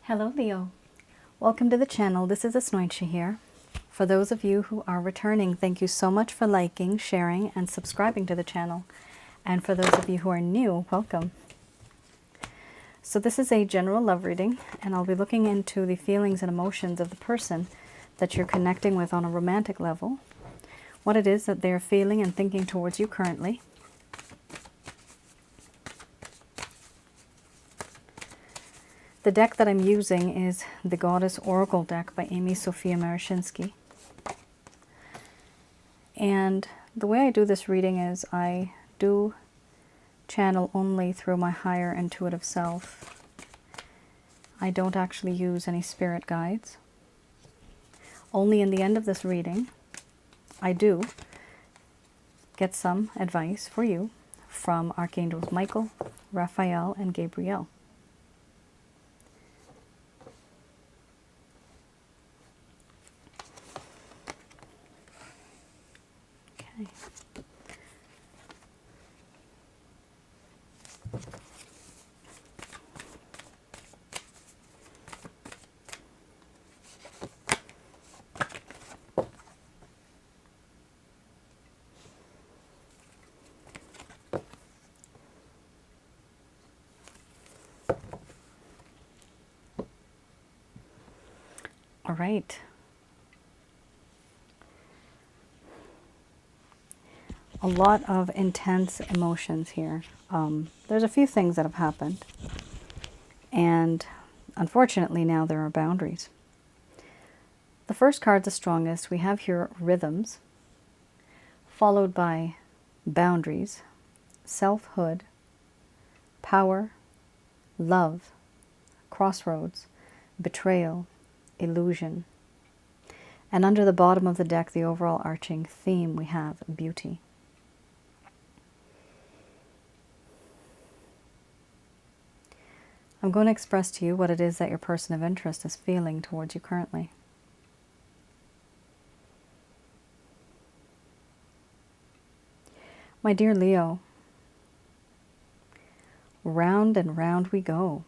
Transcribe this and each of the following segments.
Hello Leo, welcome to the channel. This is Asnointia here. For those of you who are returning, thank you so much for liking, sharing, and subscribing to the channel. And for those of you who are new, welcome. So this is a general love reading, and I'll be looking into the feelings and emotions of the person that you're connecting with on a romantic level, what it is that they're feeling and thinking towards you currently. The deck that I'm using is the Goddess Oracle deck by Amy Sophia Marashinsky. And the way I do this reading is I do channel only through my higher intuitive self. I don't actually use any spirit guides. Only in the end of this reading, I do get some advice for you from Archangels Michael, Raphael, and Gabriel. Okay. All right. A lot of intense emotions here. There's a few things that have happened. And unfortunately now there are boundaries. The first card, the strongest, we have here rhythms, followed by boundaries, selfhood, power, love, crossroads, betrayal, illusion. And under the bottom of the deck, the overall arching theme, we have beauty. I'm going to express to you what it is that your person of interest is feeling towards you currently. My dear Leo, round and round we go.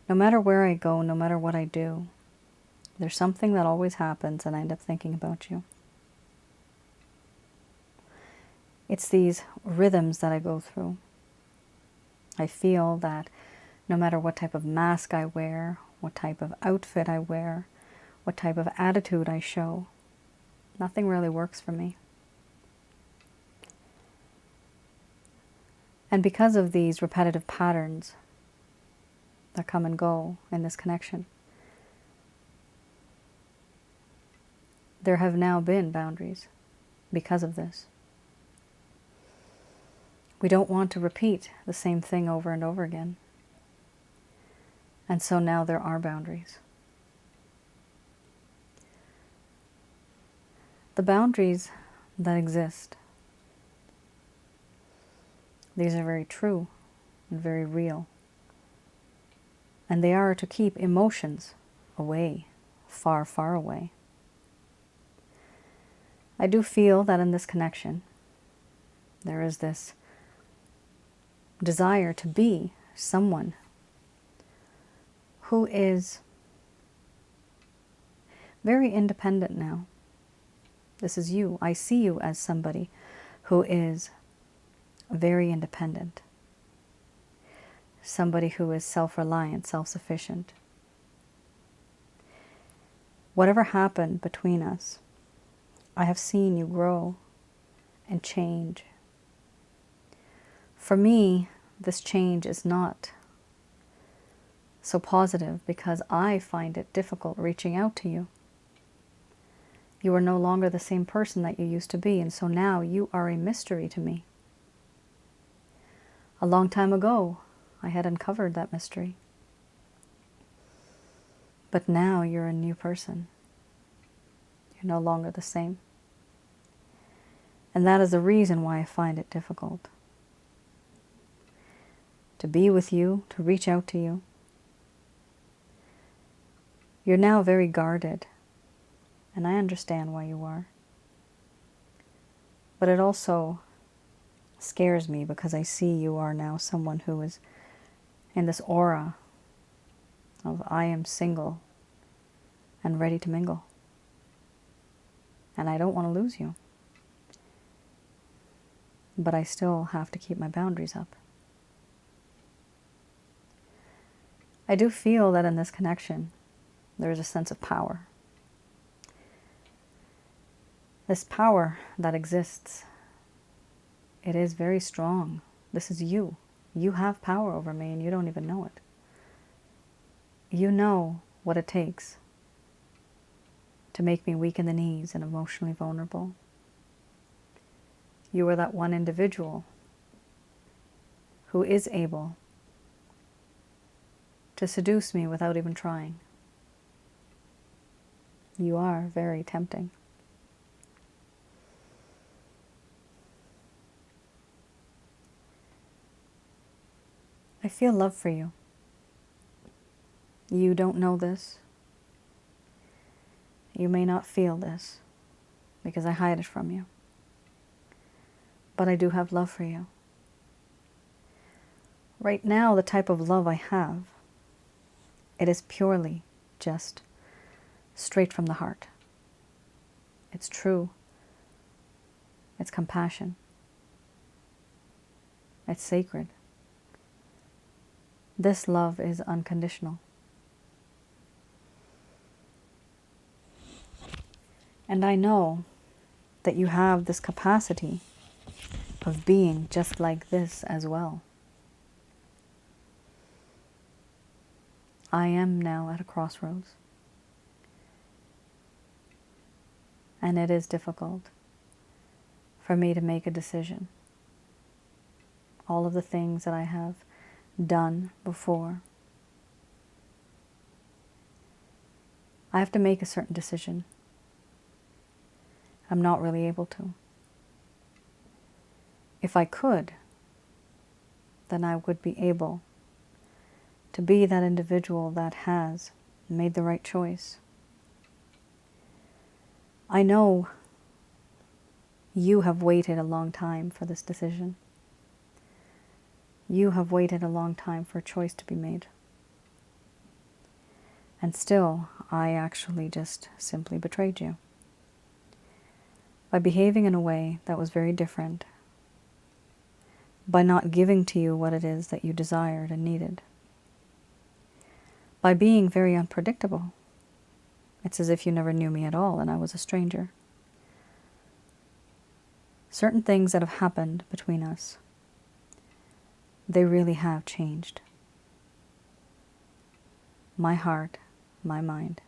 No matter where I go, no matter what I do, there's something that always happens and I end up thinking about you. It's these rhythms that I go through. I feel that no matter what type of mask I wear, what type of outfit I wear, what type of attitude I show, nothing really works for me. And because of these repetitive patterns that come and go in this connection, there have now been boundaries because of this. We don't want to repeat the same thing over and over again. And so now there are boundaries. The boundaries that exist, these are very true and very real. And they are to keep emotions away, far, far away. I do feel that in this connection, there is this desire to be someone who is very independent now. This is you. I see you as somebody who is very independent. Somebody who is self-reliant, self-sufficient. Whatever happened between us, I have seen you grow and change. For me, this change is not so positive because I find it difficult reaching out to you. You are no longer the same person that you used to be, and so now you are a mystery to me. A long time ago, I had uncovered that mystery. But now you're a new person. You're no longer the same. And that is the reason why I find it difficult to be with you, to reach out to you. You're now very guarded, and I understand why you are. But it also scares me because I see you are now someone who is in this aura of I am single and ready to mingle. And I don't want to lose you. But I still have to keep my boundaries up. I do feel that in this connection, there is a sense of power. This power that exists, it is very strong. This is you. You have power over me and you don't even know it. You know what it takes to make me weak in the knees and emotionally vulnerable. You are that one individual who is able to seduce me without even trying. You are very tempting. I feel love for you. You don't know this. You may not feel this because I hide it from you. But I do have love for you. Right now, the type of love I have, it is purely just straight from the heart. It's true. It's compassion. It's sacred. This love is unconditional. And I know that you have this capacity of being just like this as well. I am now at a crossroads. And it is difficult for me to make a decision. All of the things that I have done before, I have to make a certain decision. I'm not really able to. If I could, then I would be able to be that individual that has made the right choice. I know you have waited a long time for this decision. You have waited a long time for a choice to be made. And still, I actually just simply betrayed you by behaving in a way that was very different, by not giving to you what it is that you desired and needed, by being very unpredictable. It's as if you never knew me at all and I was a stranger. Certain things that have happened between us, they really have changed my heart, my mind.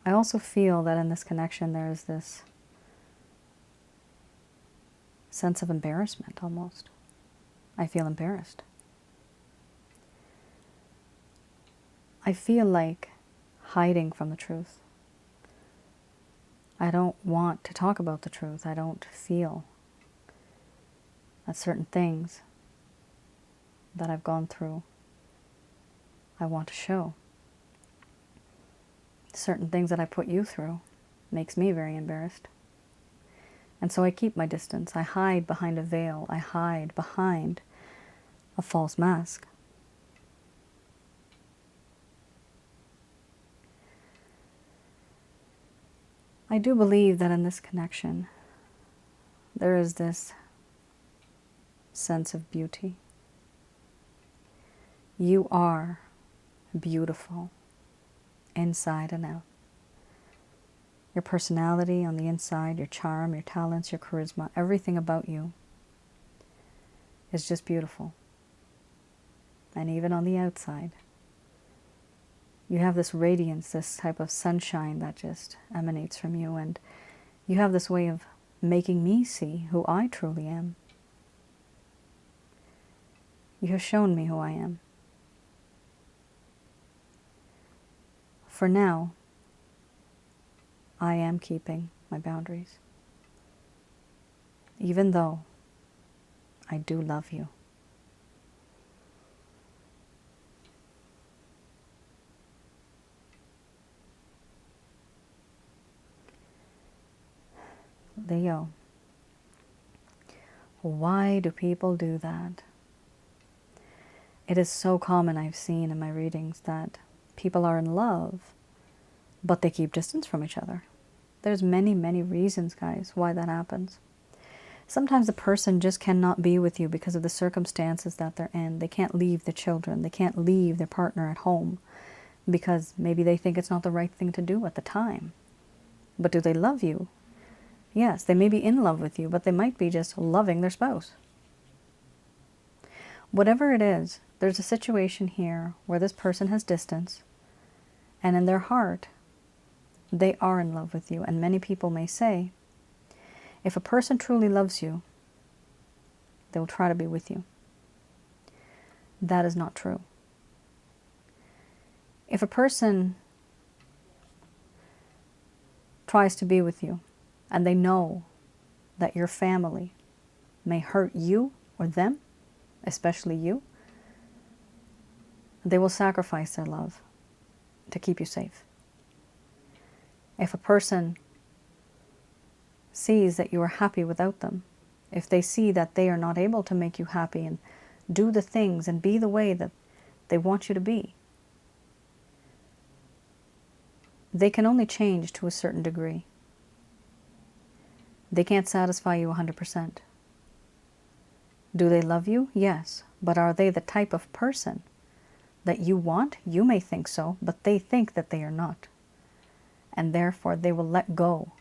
I also feel that in this connection there is this sense of embarrassment almost. I feel embarrassed. I feel like hiding from the truth. I don't want to talk about the truth. I don't feel that certain things that I've gone through, I want to show. Certain things that I put you through makes me very embarrassed. And so I keep my distance. I hide behind a veil. I hide behind a false mask. I do believe that in this connection, there is this sense of beauty. You are beautiful, inside and out. Your personality on the inside, your charm, your talents, your charisma, everything about you is just beautiful. And even on the outside, you have this radiance, this type of sunshine that just emanates from you, and you have this way of making me see who I truly am. You have shown me who I am. For now, I am keeping my boundaries, even though I do love you. Leo, Why do people do that? It is so common, I've seen in my readings, that people are in love, but they keep distance from each other. There's many, many reasons, guys, why that happens. Sometimes the person just cannot be with you because of the circumstances that they're in. They can't leave the children. They can't leave their partner at home because maybe they think it's not the right thing to do at the time. But do they love you? Yes, they may be in love with you, but they might be just loving their spouse. Whatever it is, there's a situation here where this person has distance, and in their heart, they are in love with you. And many people may say, if a person truly loves you, they will try to be with you. That is not true. If a person tries to be with you, and they know that your family may hurt you or them, especially you, they will sacrifice their love to keep you safe. If a person sees that you are happy without them, if they see that they are not able to make you happy and do the things and be the way that they want you to be, they can only change to a certain degree. They can't satisfy you 100%. Do they love you? Yes. But are they the type of person that you want? You may think so, but they think that they are not. And therefore they will let go.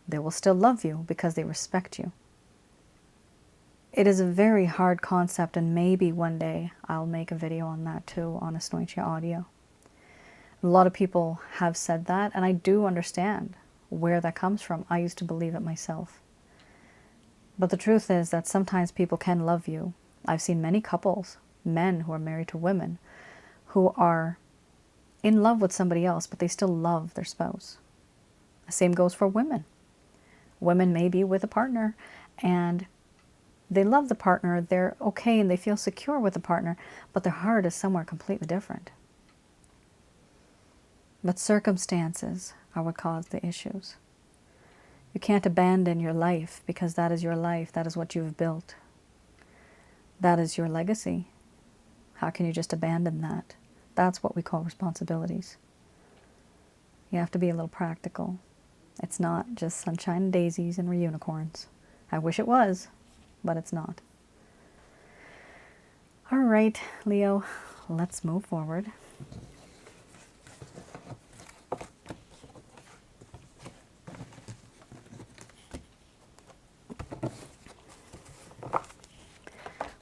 They will still love you because they respect you. It is a very hard concept, and maybe one day I'll make a video on that too, on Asnointia audio. A lot of people have said that, and I do understand where that comes from. I used to believe it myself. But the truth is that sometimes people can love you. I've seen many couples, men who are married to women, who are in love with somebody else, but they still love their spouse. The same goes for women. Women may be with a partner, and they love the partner, they're okay, and they feel secure with the partner, but their heart is somewhere completely different. But circumstances are what cause the issues. You can't abandon your life because that is your life. That is what you've built. That is your legacy. How can you just abandon that? That's what we call responsibilities. You have to be a little practical. It's not just sunshine and daisies and unicorns. I wish it was, but it's not. All right, Leo, let's move forward.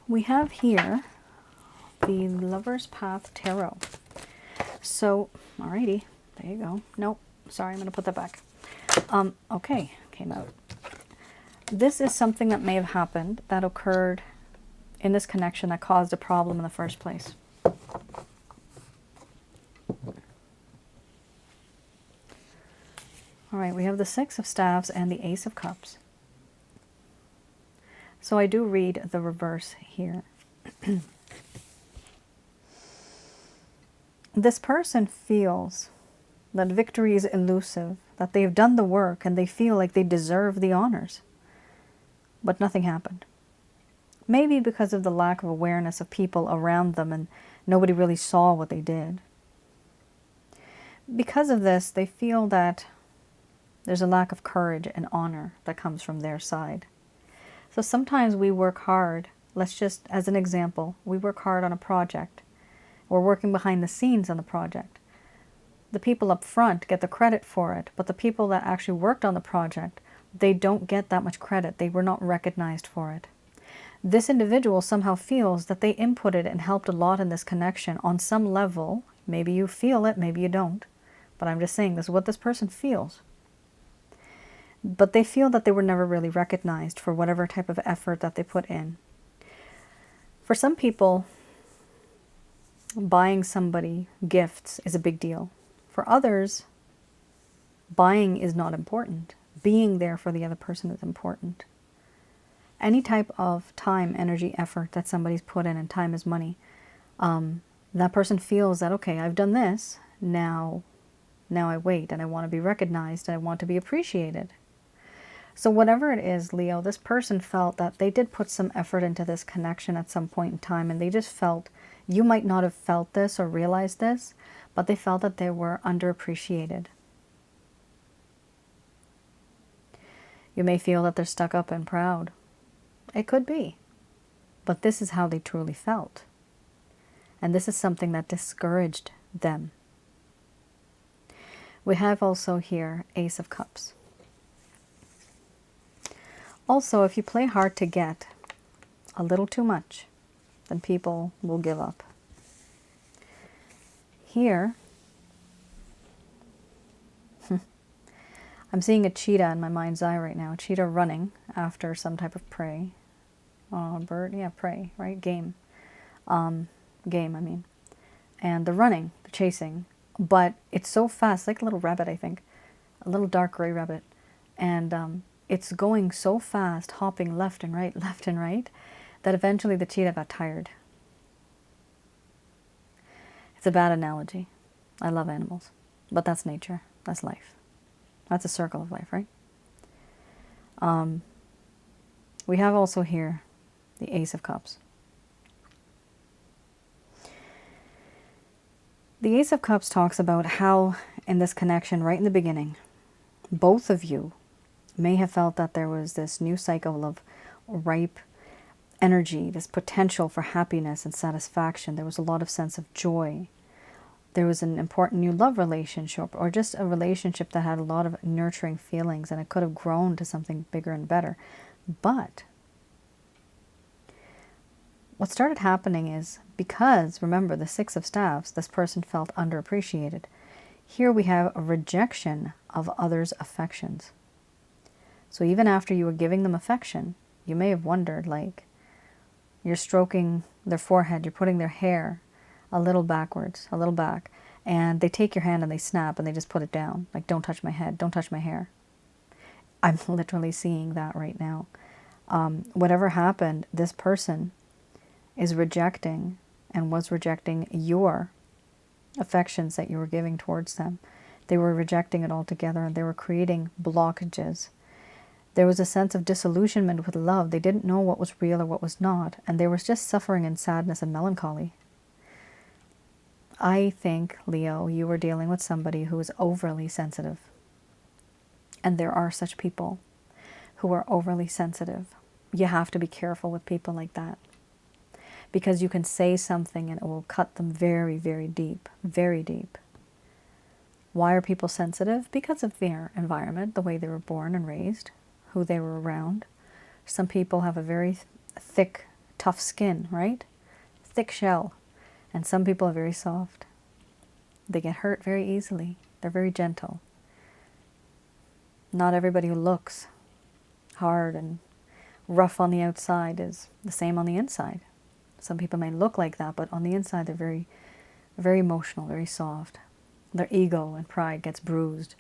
We have here the Lover's Path Tarot. So, alrighty, there you go. Nope, sorry, I'm going to put that back. Okay, came out. This is something that may have happened that occurred in this connection that caused a problem in the first place. Alright, we have the Six of Staves and the Ace of Cups. So I do read the reverse here. This person feels that victory is elusive, that they have done the work and they feel like they deserve the honors. But nothing happened. Maybe because of the lack of awareness of people around them and nobody really saw what they did. Because of this, they feel that there's a lack of courage and honor that comes from their side. So sometimes we work hard. Let's just, as an example, we work hard on a project. We're working behind the scenes on the project. The people up front get the credit for it, but the people that actually worked on the project, they don't get that much credit. They were not recognized for it. This individual somehow feels that they inputted and helped a lot in this connection on some level. Maybe you feel it, maybe you don't. But I'm just saying this is what this person feels. But they feel that they were never really recognized for whatever type of effort that they put in. For some people, buying somebody gifts is a big deal. For others, buying is not important. Being there for the other person is important. Any type of time, energy, effort that somebody's put in, and time is money, that person feels that, okay, I've done this, now I wait, and I want to be recognized, and I want to be appreciated. So whatever it is, Leo, this person felt that they did put some effort into this connection at some point in time, and they just felt, you might not have felt this or realized this, but they felt that they were underappreciated. You may feel that they're stuck up and proud. It could be. But this is how they truly felt. And this is something that discouraged them. We have also here Ace of Cups. Also, if you play hard to get a little too much, then people will give up. Here, I'm seeing a cheetah in my mind's eye right now. A cheetah running after some type of prey. Bird, yeah, prey, right? Game. Game, I mean. And the running, the chasing. But it's so fast, like a little rabbit, I think. A little dark gray rabbit. And it's going so fast, hopping left and right, that eventually the cheetah got tired. It's a bad analogy. I love animals. But that's nature. That's life. That's a circle of life, right? We have also here the Ace of Cups. The Ace of Cups talks about how in this connection right in the beginning, both of you may have felt that there was this new cycle of ripe energy, this potential for happiness and satisfaction. There was a lot of sense of joy. There was an important new love relationship, or just a relationship that had a lot of nurturing feelings, and it could have grown to something bigger and better. But what started happening is, because, remember, the Six of Staves, this person felt underappreciated. Here we have a rejection of others' affections. So even after you were giving them affection, you may have wondered, like, you're stroking their forehead, you're putting their hair a little backwards, a little back, and they take your hand and they snap and they just put it down. Like, don't touch my head, don't touch my hair. I'm literally seeing that right now. Whatever happened, this person is rejecting and was rejecting your affections that you were giving towards them. They were rejecting it altogether, and they were creating blockages. There was a sense of disillusionment with love. They didn't know what was real or what was not, and there was just suffering and sadness and melancholy. I think, Leo, you were dealing with somebody who is overly sensitive. And there are such people who are overly sensitive. You have to be careful with people like that, because you can say something and it will cut them very, very deep, very deep. Why are people sensitive? Because of their environment, the way they were born and raised, who they were around. Some people have a very thick, tough skin, right? Thick shell. And some people are very soft. They get hurt very easily. They're very gentle. Not everybody who looks hard and rough on the outside is the same on the inside. Some people may look like that, but on the inside they're very, very emotional, very soft. Their ego and pride gets bruised.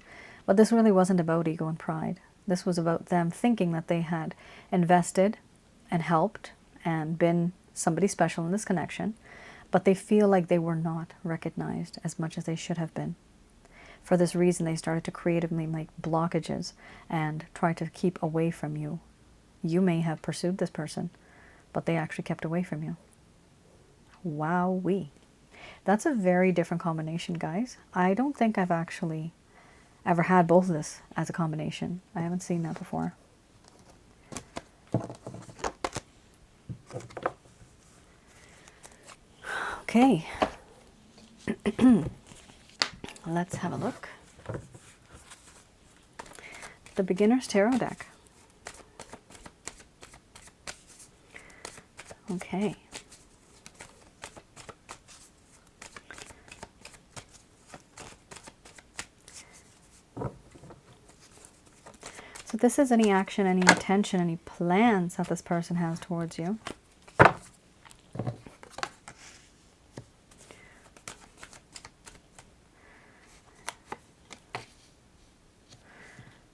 But this really wasn't about ego and pride. This was about them thinking that they had invested and helped and been somebody special in this connection, but they feel like they were not recognized as much as they should have been. For this reason, they started to creatively make blockages and try to keep away from you. You may have pursued this person, but they actually kept away from you. Wowee. That's a very different combination, guys. I don't think I've actually ever had both of this as a combination. I haven't seen that before. Okay. Let's have a look. The Beginner's Tarot deck. Okay. So this is any action, any intention, any plans that this person has towards you.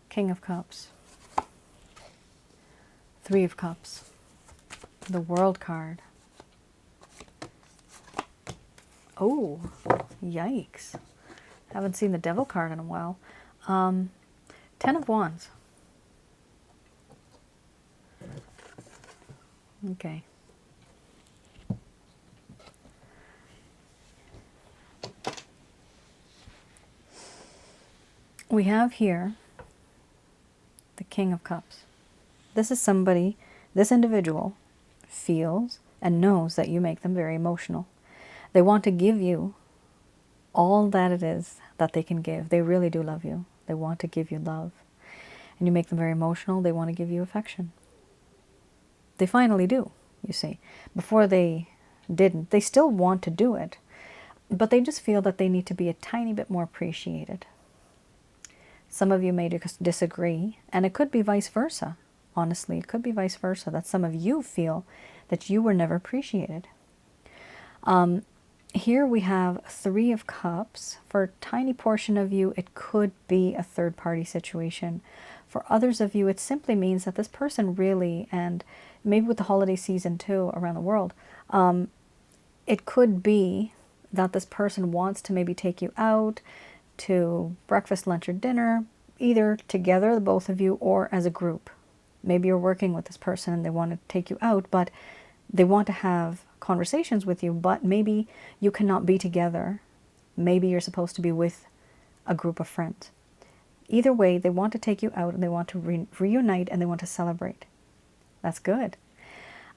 King of Cups. Three of Cups. The World card. Oh, yikes. Haven't seen the Devil card in a while. 10 of Wands. Okay. We have here the King of Cups. This is somebody, this individual feels and knows that you make them very emotional. They want to give you all that it is that they can give. They really do love you. They want to give you love. And you make them very emotional. They want to give you affection. They finally do, you see. Before they didn't. They still want to do it, but they just feel that they need to be a tiny bit more appreciated. Some of you may disagree, and it could be vice versa. Honestly, it could be vice versa, that some of you feel that you were never appreciated. Here we have Three of Cups. For a tiny portion of you, it could be a third-party situation. For others of you, it simply means that this person really, and maybe with the holiday season too around the world, it could be that this person wants to maybe take you out to breakfast, lunch, or dinner, either together, the both of you, or as a group. Maybe you're working with this person and they want to take you out, but they want to have conversations with you, but maybe you cannot be together. Maybe you're supposed to be with a group of friends. Either way, they want to take you out and they want to reunite and they want to celebrate. That's good.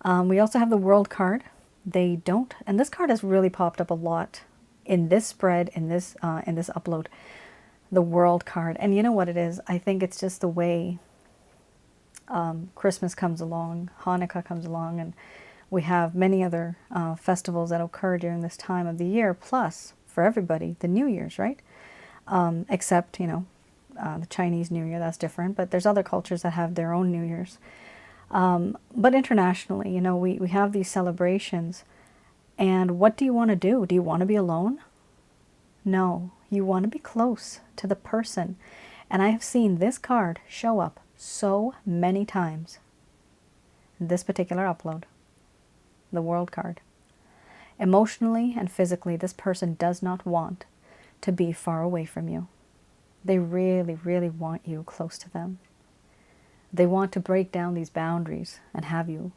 We also have the World card. They don't, and this card has really popped up a lot in this spread, in this upload, the World card. And you know what it is? I think it's just the way Christmas comes along, Hanukkah comes along, and we have many other festivals that occur during this time of the year, plus, for everybody, the New Year's, right? Except, the Chinese New Year, that's different, but there's other cultures that have their own New Year's. But internationally, we have these celebrations, and what do you want to do? Do you want to be alone? No, you want to be close to the person. And I have seen this card show up so many times in this particular upload, the World card. Emotionally and physically, this person does not want to be far away from you. They really, really want you close to them. They want to break down these boundaries and have you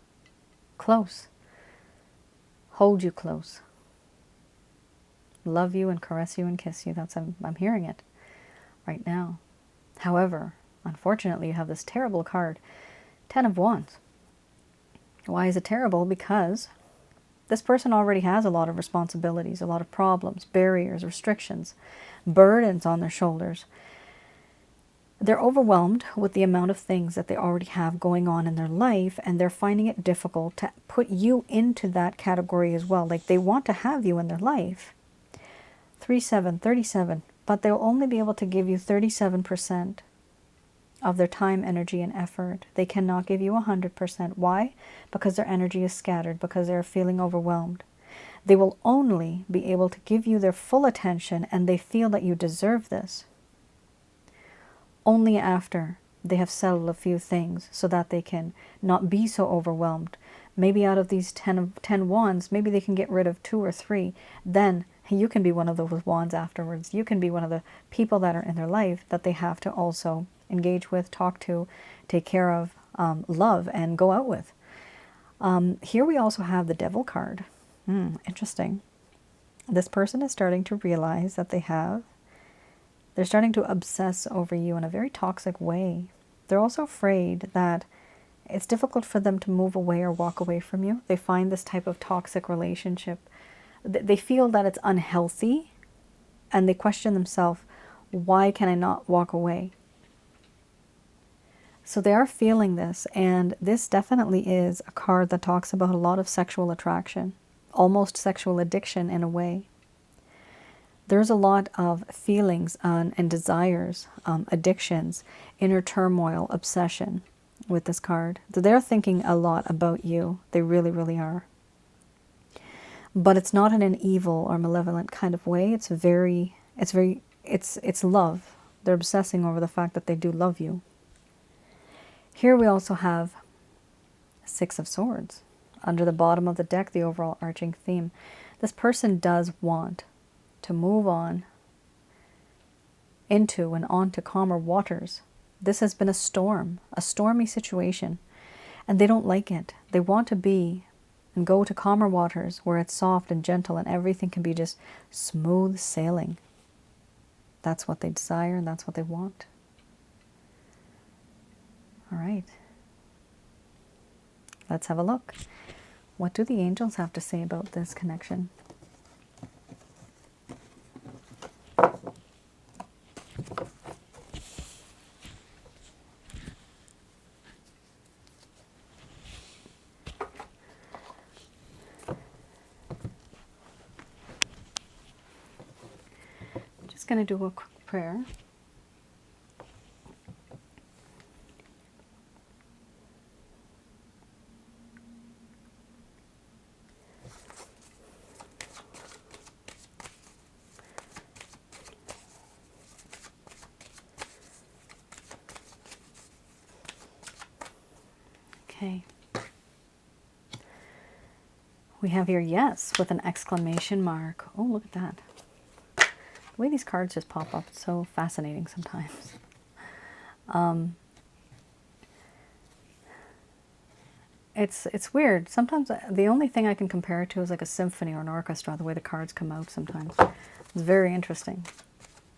close, hold you close, love you and caress you and kiss you. I'm hearing it right now. However, unfortunately, you have this terrible card, Ten of Wands. Why is it terrible? Because this person already has a lot of responsibilities, a lot of problems, barriers, restrictions, burdens on their shoulders. They're overwhelmed with the amount of things that they already have going on in their life, and they're finding it difficult to put you into that category as well. Like, they want to have you in their life. 3-7, 37, but they'll only be able to give you 37% of their time, energy, and effort. They cannot give you 100%. Why? Because their energy is scattered, because they're feeling overwhelmed. They will only be able to give you their full attention, and they feel that you deserve this only after they have settled a few things so that they can not be so overwhelmed. Maybe out of these 10 wands, maybe they can get rid of 2 or 3. Then you can be one of those wands afterwards. You can be one of the people that are in their life that they have to also engage with, talk to, take care of, love, and go out with. Here we also have the Devil card. Interesting. This person is starting to realize that they're starting to obsess over you in a very toxic way. They're also afraid that it's difficult for them to move away or walk away from you. They find this type of toxic relationship. They feel that it's unhealthy, and they question themselves, why can I not walk away? So they are feeling this, and this definitely is a card that talks about a lot of sexual attraction, almost sexual addiction in a way. There's a lot of feelings and desires, addictions, inner turmoil, obsession with this card. So they're thinking a lot about you. They really, really are. But it's not in an evil or malevolent kind of way. It's love. They're obsessing over the fact that they do love you. Here we also have Six of Swords. Under the bottom of the deck, the overall arching theme. This person does want to move on into and onto calmer waters. This has been a stormy situation. and they don't like it. They want to be and go to calmer waters where it's soft and gentle and everything can be just smooth sailing. That's what they desire and that's what they want. All right. Let's have a look. What do the angels have to say about this connection? Just going to do a quick prayer. Okay. We have here yes with an exclamation mark. Oh, look at that. The way these cards just pop up, it's so fascinating sometimes. It's weird. Sometimes the only thing I can compare it to is like a symphony or an orchestra, the way the cards come out sometimes. It's very interesting.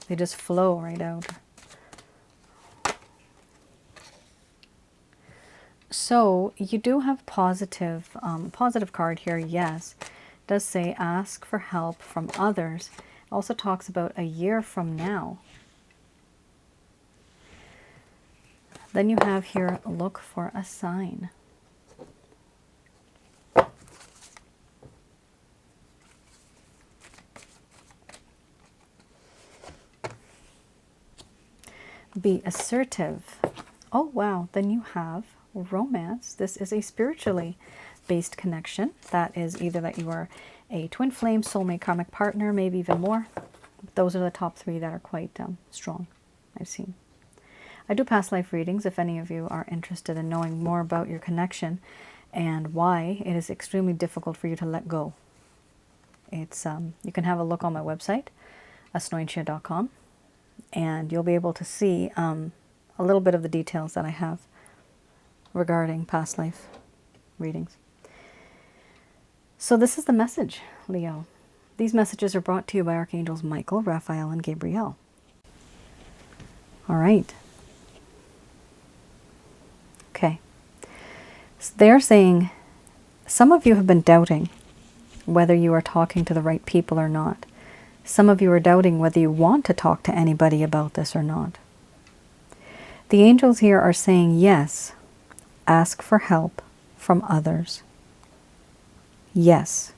They just flow right out. So you do have positive card here, yes. It does say ask for help from others. It also talks about a year from now. Then you have here look for a sign. Be assertive. Oh wow, then you have romance. This is a spiritually based connection. That is either that you are a twin flame, soulmate, karmic partner, maybe even more. Those are the top three that are quite strong, I've seen. I do past life readings if any of you are interested in knowing more about your connection and why it is extremely difficult for you to let go. It's you can have a look on my website, asnointia.com, and you'll be able to see a little bit of the details that I have regarding past life readings. So this is the message, Leo. These messages are brought to you by Archangels Michael, Raphael, and Gabriel. All right. Okay. So they're saying some of you have been doubting whether you are talking to the right people or not. Some of you are doubting whether you want to talk to anybody about this or not. The angels here are saying yes. Ask for help from others. Yes.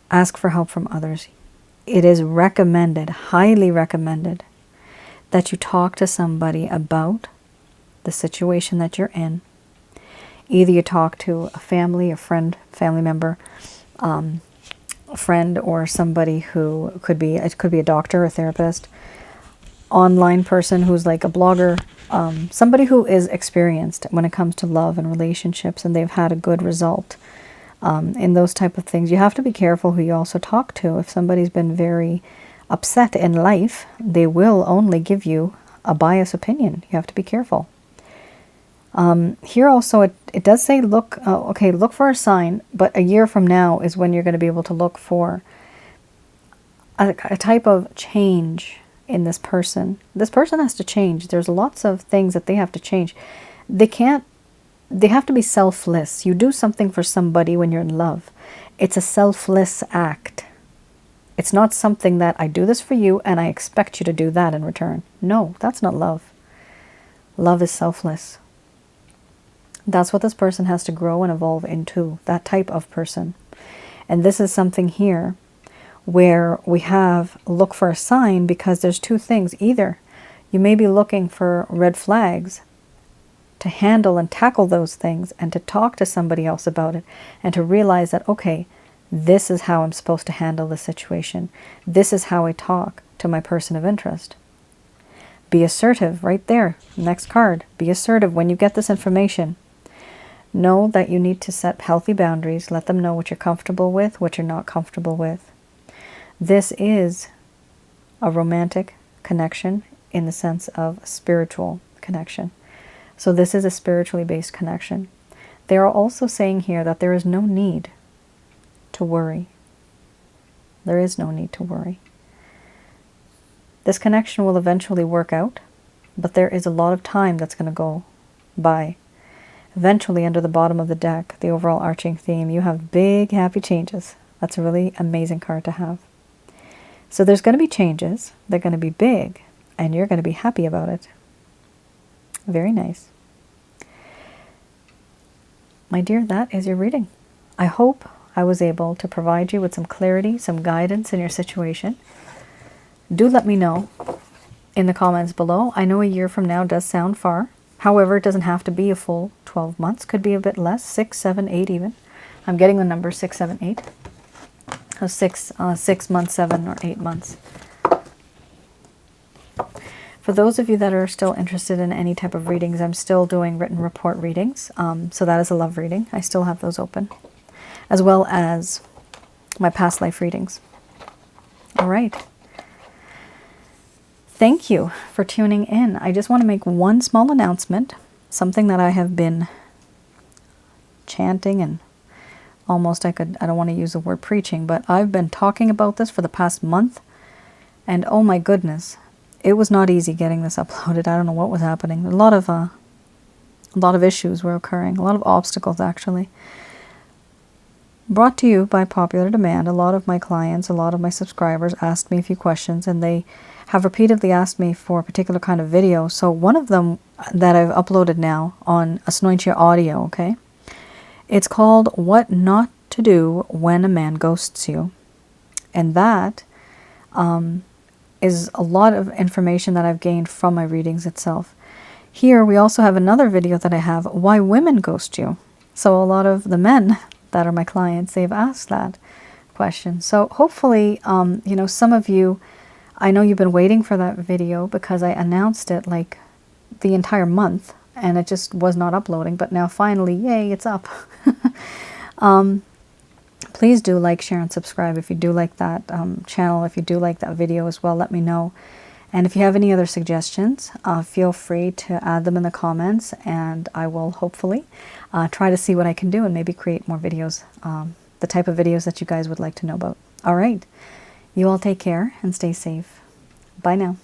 Ask for help from others. It is recommended, highly recommended, that you talk to somebody about the situation that you're in. Either you talk to a family, a friend, family member, a friend, or somebody who it could be a doctor, a therapist, online person who's like a blogger, somebody who is experienced when it comes to love and relationships and they've had a good result in those type of things. You have to be careful who you also talk to. If somebody's been very upset in life, they will only give you a biased opinion. You have to be careful. Here also it does say look for a sign, but a year from now is when you're going to be able to look for a type of change in this person. This person has to change. There's lots of things that they have to change. They have to be selfless. You do something for somebody when you're in love. It's a selfless act. It's not something that I do this for you and I expect you to do that in return. No, that's not love. Love is selfless. That's what this person has to grow and evolve into, that type of person. And this is something here where we have look for a sign, because there's two things. Either you may be looking for red flags to handle and tackle those things and to talk to somebody else about it and to realize that, okay, this is how I'm supposed to handle the situation. This is how I talk to my person of interest. Be assertive right there. Next card. Be assertive when you get this information. Know that you need to set healthy boundaries. Let them know what you're comfortable with, what you're not comfortable with. This is a romantic connection in the sense of spiritual connection. So this is a spiritually based connection. They are also saying here that there is no need to worry. There is no need to worry. This connection will eventually work out, but there is a lot of time that's going to go by. Eventually, under the bottom of the deck, the overall arching theme, you have big, happy changes. That's a really amazing card to have. So there's going to be changes. They're going to be big, and you're going to be happy about it. Very nice. My dear, that is your reading. I hope I was able to provide you with some clarity, some guidance in your situation. Do let me know in the comments below. I know a year from now does sound far. However, it doesn't have to be a full 12 months. Could be a bit less, 6, 7, 8 even. I'm getting the number 6, 7, 8. So 6 months, 7 or 8 months. For those of you that are still interested in any type of readings, I'm still doing written report readings. So that is a love reading. I still have those open, as well as my past life readings. All right. Thank you for tuning in. I just want to make one small announcement, something that I have been chanting and almost I don't want to use the word preaching, but I've been talking about this for the past month, and oh my goodness, it was not easy getting this uploaded. I don't know what was happening. A lot of issues were occurring, a lot of obstacles actually. Brought to you by popular demand. A lot of my clients, a lot of my subscribers asked me a few questions, and they have repeatedly asked me for a particular kind of video. So one of them that I've uploaded now on Asnointia audio, okay? It's called What Not to Do When a Man Ghosts You. And that is a lot of information that I've gained from my readings itself. Here we also have another video that I have, Why Women Ghost You. So a lot of the men that are my clients, they've asked that question. So hopefully, you know, some of you, I know you've been waiting for that video because I announced it like the entire month and it just was not uploading, but now finally, yay, it's up. Please do like, share, and subscribe if you do like that channel, if you do like that video as well, let me know. And if you have any other suggestions, feel free to add them in the comments, and I will hopefully try to see what I can do and maybe create more videos, the type of videos that you guys would like to know about. All right. You all take care and stay safe. Bye now.